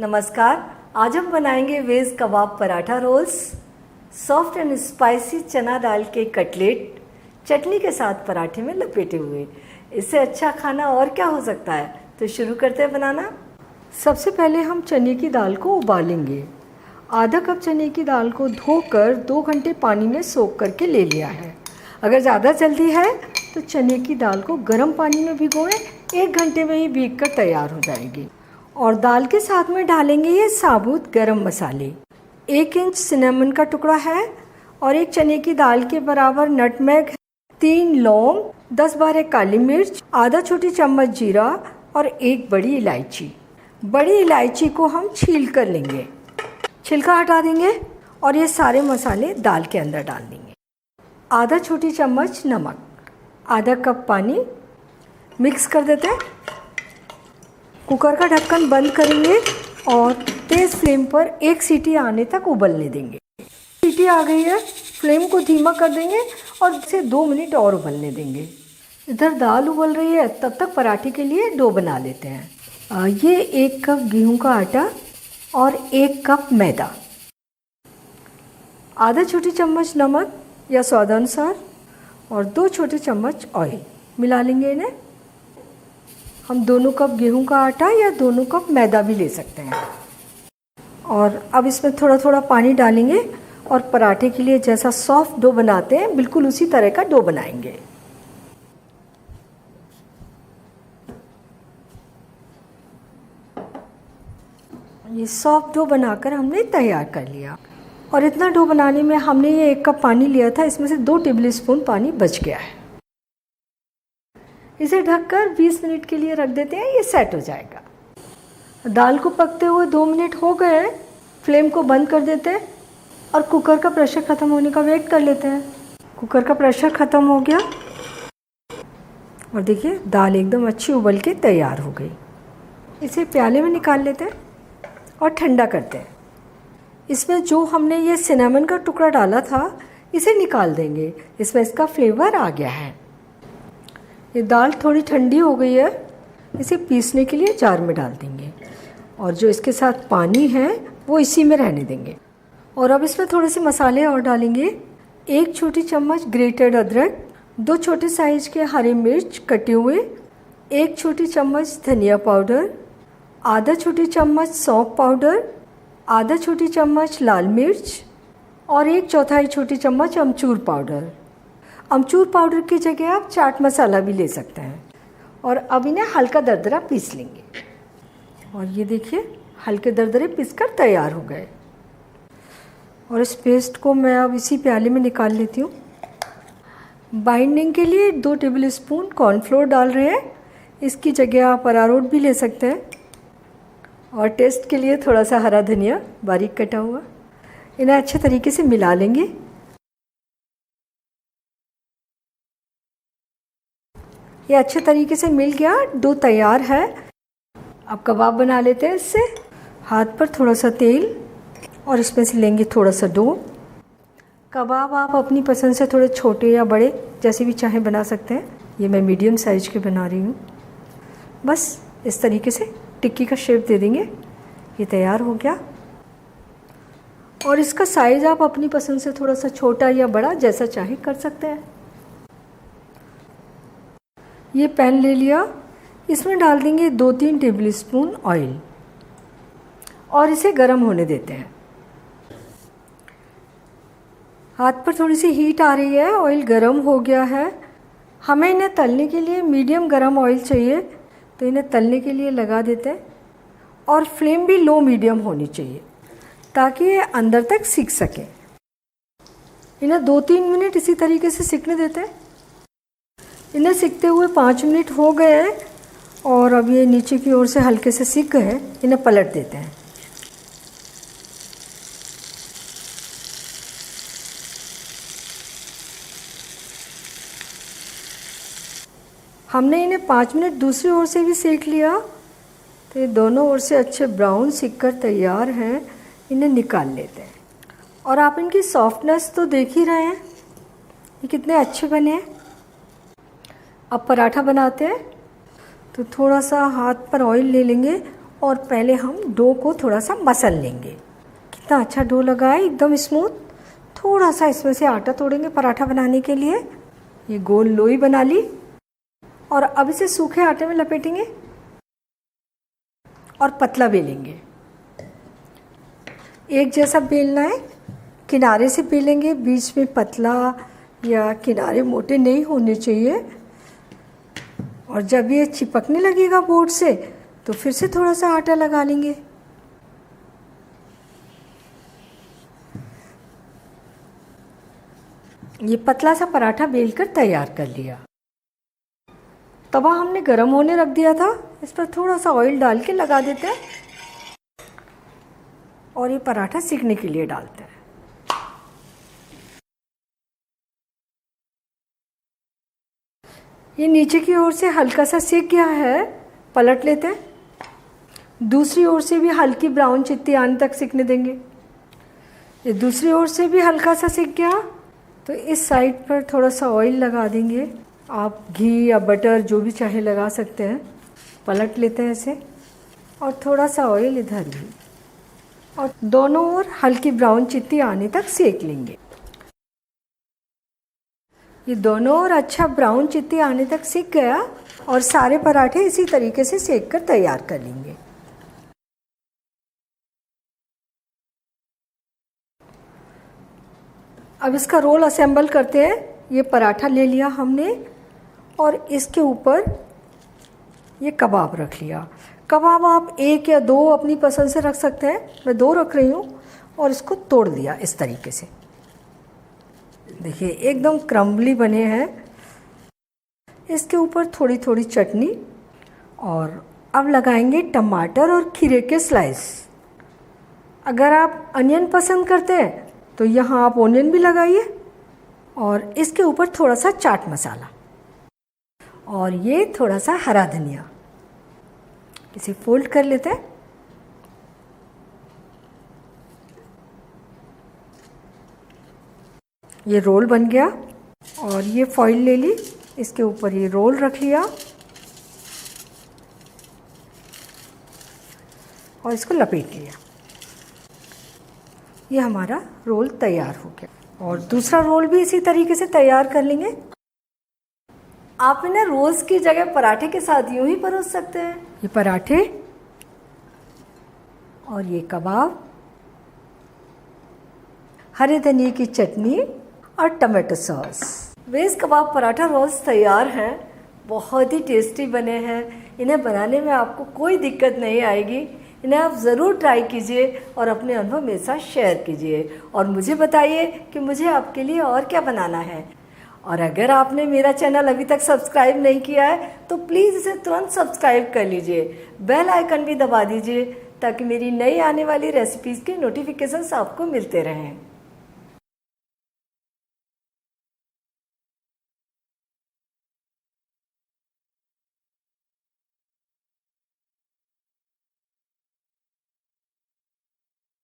नमस्कार। आज हम बनाएंगे veg kebab paratha rolls. Soft and spicy चना दाल के कटलेट चटनी के साथ पराठे में लपेटे हुए। इससे अच्छा खाना और क्या हो सकता है। तो शुरू करते हैं बनाना। सबसे पहले हम चने की दाल को उबालेंगे। आधा कप चने की दाल को धोकर 2 घंटे पानी में सोख करके ले लिया है। अगर ज़्यादा जल्दी है तो चने की दाल को गर्म पानी में भिगोएं, 1 घंटे में ही भीग कर तैयार हो जाएगी। और दाल के साथ में डालेंगे ये साबुत गरम मसाले। 1 इंच सिनेमन का टुकड़ा है और 1 चने की दाल के बराबर नटमेग, 3 लौंग, 10-12 काली मिर्च, आधा छोटी चम्मच जीरा और 1 बड़ी इलायची। बड़ी इलायची को हम छील कर लेंगे, छिलका हटा देंगे और ये सारे मसाले दाल के अंदर डाल देंगे। आधा छोटी चम्मच नमक, आधा कप पानी मिक्स कर देते हैं। कुकर का ढक्कन बंद करेंगे और तेज़ फ्लेम पर 1 सीटी आने तक उबलने देंगे। सीटी आ गई है, फ्लेम को धीमा कर देंगे और इसे 2 मिनट और उबलने देंगे। इधर दाल उबल रही है, तब तक पराठे के लिए डो बना लेते हैं। ये 1 कप गेहूं का आटा और 1 कप मैदा, आधा छोटी चम्मच नमक या स्वादानुसार और 2 छोटे चम्मच ऑयल मिला लेंगे इन्हें। हम 2 कप गेहूं का आटा या 2 कप मैदा भी ले सकते हैं। और अब इसमें थोड़ा थोड़ा पानी डालेंगे और पराठे के लिए जैसा सॉफ्ट डो बनाते हैं बिल्कुल उसी तरह का डो बनाएंगे। ये सॉफ्ट डो बनाकर हमने तैयार कर लिया। और इतना डो बनाने में हमने ये 1 कप पानी लिया था, इसमें से 2 टेबल स्पून पानी बच गया है। इसे ढककर 20 मिनट के लिए रख देते हैं, ये सेट हो जाएगा। दाल को पकते हुए 2 मिनट हो गए, फ्लेम को बंद कर देते हैं और कुकर का प्रेशर ख़त्म होने का वेट कर लेते हैं। कुकर का प्रेशर ख़त्म हो गया और देखिए दाल एकदम अच्छी उबल के तैयार हो गई। इसे प्याले में निकाल लेते हैं और ठंडा करते हैं। इसमें जो हमने ये सिनेमन का टुकड़ा डाला था इसे निकाल देंगे, इसमें इसका फ्लेवर आ गया है। ये दाल थोड़ी ठंडी हो गई है, इसे पीसने के लिए जार में डाल देंगे और जो इसके साथ पानी है वो इसी में रहने देंगे। और अब इसमें थोड़े से मसाले और डालेंगे। 1 छोटी चम्मच ग्रेटेड अदरक, 2 छोटे साइज के हरे मिर्च कटे हुए, 1 छोटी चम्मच धनिया पाउडर, आधा छोटी चम्मच सौंफ पाउडर, आधा छोटी चम्मच लाल मिर्च और 1/4 छोटी चम्मच अमचूर पाउडर। अमचूर पाउडर की जगह आप चाट मसाला भी ले सकते हैं। और अब इन्हें हल्का दरदरा पीस लेंगे। और ये देखिए हल्के दरदरे पीसकर तैयार हो गए। और इस पेस्ट को मैं अब इसी प्याले में निकाल लेती हूँ। बाइंडिंग के लिए 2 टेबल स्पून कॉर्नफ्लोर डाल रहे हैं, इसकी जगह आप अरारोट भी ले सकते हैं। और टेस्ट के लिए थोड़ा सा हरा धनिया बारीक कटा हुआ। इन्हें अच्छे तरीके से मिला लेंगे। ये अच्छे तरीके से मिल गया, डो तैयार है। अब कबाब बना लेते हैं। इससे हाथ पर थोड़ा सा तेल और इसमें से लेंगे थोड़ा सा डो। कबाब आप अपनी पसंद से थोड़े छोटे या बड़े जैसे भी चाहें बना सकते हैं। ये मैं मीडियम साइज के बना रही हूँ। बस इस तरीके से टिक्की का शेप दे देंगे। ये तैयार हो गया। और इसका साइज़ आप अपनी पसंद से थोड़ा सा छोटा या बड़ा जैसा चाहे कर सकते हैं। ये पैन ले लिया, इसमें डाल देंगे 2-3 टेबल स्पून ऑयल और इसे गर्म होने देते हैं। हाथ पर थोड़ी सी हीट आ रही है, ऑयल गर्म हो गया है। हमें इन्हें तलने के लिए मीडियम गर्म ऑयल चाहिए, तो इन्हें तलने के लिए लगा देते हैं। और फ्लेम भी लो मीडियम होनी चाहिए ताकि ये अंदर तक सिक सके। इन्हें 2-3 मिनट इसी तरीके से सिकने देते हैं। इन्हें सिकते हुए 5 मिनट हो गए हैं और अब ये नीचे की ओर से हल्के से सिक गए। इन्हें पलट देते हैं। हमने इन्हें 5 मिनट दूसरी ओर से भी सेक लिया, तो ये दोनों ओर से अच्छे ब्राउन सिक कर तैयार हैं। इन्हें निकाल लेते हैं। और आप इनकी सॉफ्टनेस तो देख ही रहे हैं, ये कितने अच्छे बने हैं। अब पराठा बनाते हैं। तो थोड़ा सा हाथ पर ऑयल ले लेंगे और पहले हम डो को थोड़ा सा मसल लेंगे। कितना अच्छा डो लगा है, एकदम स्मूथ। थोड़ा सा इसमें से आटा तोड़ेंगे पराठा बनाने के लिए। ये गोल लोई बना ली और अब इसे सूखे आटे में लपेटेंगे और पतला बेलेंगे। एक जैसा बेलना है, किनारे से बेलेंगे, बीच में पतला या किनारे मोटे नहीं होने चाहिए। और जब ये चिपकने लगेगा बोर्ड से तो फिर से थोड़ा सा आटा लगा लेंगे। ये पतला सा पराठा बेलकर तैयार कर लिया। तवा हमने गरम होने रख दिया था, इस पर थोड़ा सा ऑयल डाल के लगा देते हैं और ये पराठा सेकने के लिए डालते हैं। ये नीचे की ओर से हल्का सा सेक गया है, पलट लेते हैं। दूसरी ओर से भी हल्की ब्राउन चित्ती आने तक सेकने देंगे। ये दूसरी ओर से भी हल्का सा सेक गया तो इस साइड पर थोड़ा सा ऑयल लगा देंगे। आप घी या बटर जो भी चाहे लगा सकते हैं। पलट लेते हैं इसे और थोड़ा सा ऑयल इधर भी, और दोनों ओर हल्की ब्राउन चित्ती आने तक सेक लेंगे। ये दोनों ओर अच्छा ब्राउन चित्ती आने तक सेक गया और सारे पराठे इसी तरीके से सेक कर तैयार कर लेंगे। अब इसका रोल असेंबल करते हैं। ये पराठा ले लिया हमने और इसके ऊपर ये कबाब रख लिया। कबाब आप एक या दो अपनी पसंद से रख सकते हैं, मैं दो रख रही हूँ। और इसको तोड़ दिया इस तरीके से, देखिए एकदम क्रम्बली बने हैं। इसके ऊपर थोड़ी थोड़ी चटनी और अब लगाएंगे टमाटर और खीरे के स्लाइस। अगर आप अनियन पसंद करते हैं तो यहाँ आप ओनियन भी लगाइए और इसके ऊपर थोड़ा सा चाट मसाला और ये थोड़ा सा हरा धनिया। इसे फोल्ड कर लेते हैं। ये रोल बन गया और ये फॉइल ले ली, इसके ऊपर ये रोल रख लिया और इसको लपेट लिया। ये हमारा रोल तैयार हो गया और दूसरा रोल भी इसी तरीके से तैयार कर लेंगे। आप इन्हें रोल्स की जगह पराठे के साथ यूं ही परोस सकते हैं। ये पराठे और ये कबाब, हरे धनिए की चटनी और tomato sauce. Veg kebab paratha roles तैयार हैं। बहुत ही टेस्टी बने हैं। इन्हें बनाने में आपको कोई दिक्कत नहीं आएगी। इन्हें आप ज़रूर ट्राई कीजिए और अपने अनुभव मेरे साथ शेयर कीजिए और मुझे बताइए कि मुझे आपके लिए और क्या बनाना है। और अगर आपने मेरा चैनल अभी तक सब्सक्राइब नहीं किया है तो प्लीज़ इसे तुरंत सब्सक्राइब कर लीजिए। बेल आइकन भी दबा दीजिए ताकि मेरी नई आने वाली रेसिपीज़ के नोटिफिकेशंस आपको मिलते रहें।